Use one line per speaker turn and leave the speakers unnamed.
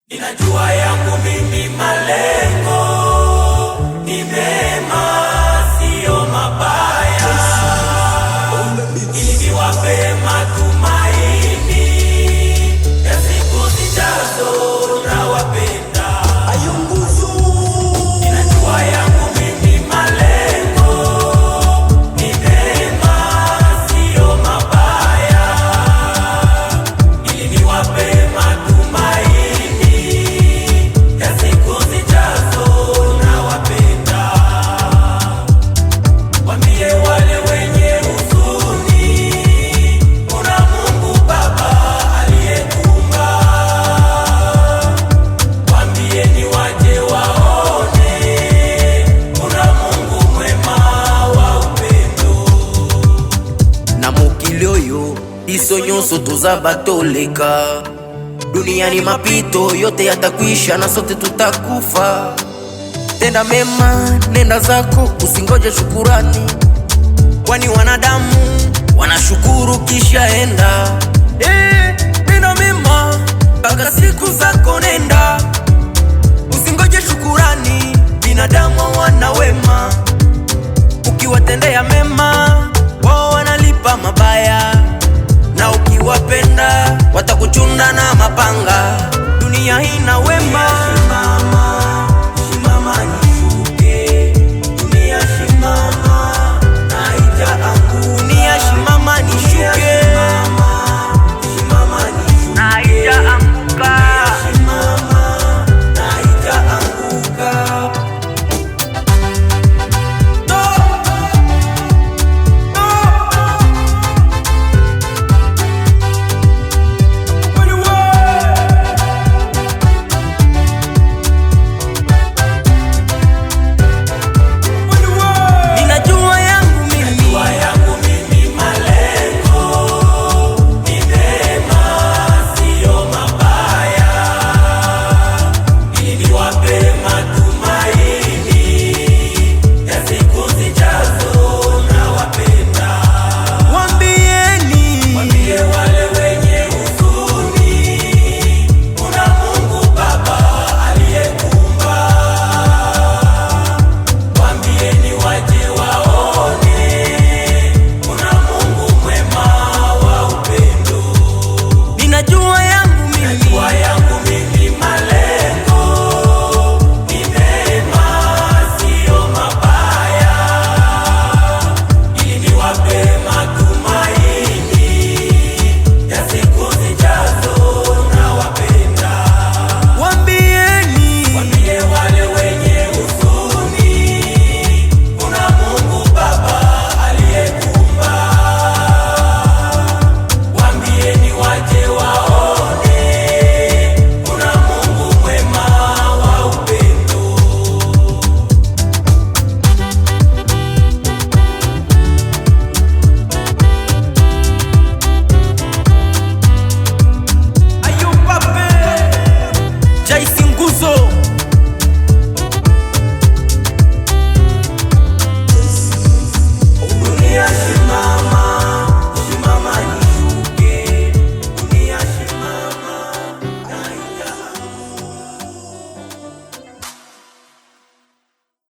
Ninajua yangu mimi malengo ni mema, sio mabaya, ili niwape matumaini ya siku zijazo na wapenda. Ninajua yangu mimi malengo ni mema, sio mabaya, ili niwape iso nyuso tuzabatoleka. Duniani mapito yote yatakwisha na sote tutakufa. Tenda mema, nenda zako, usingoje shukurani, kwani wanadamu wanashukuru kisha enda. Tenda mema mpaka siku zako, nenda, usingoje shukurani, binadamu wana wema. Ukiwatendea mema wao wanalipa mabaya, na ukiwapenda watakuchunda na mapanga.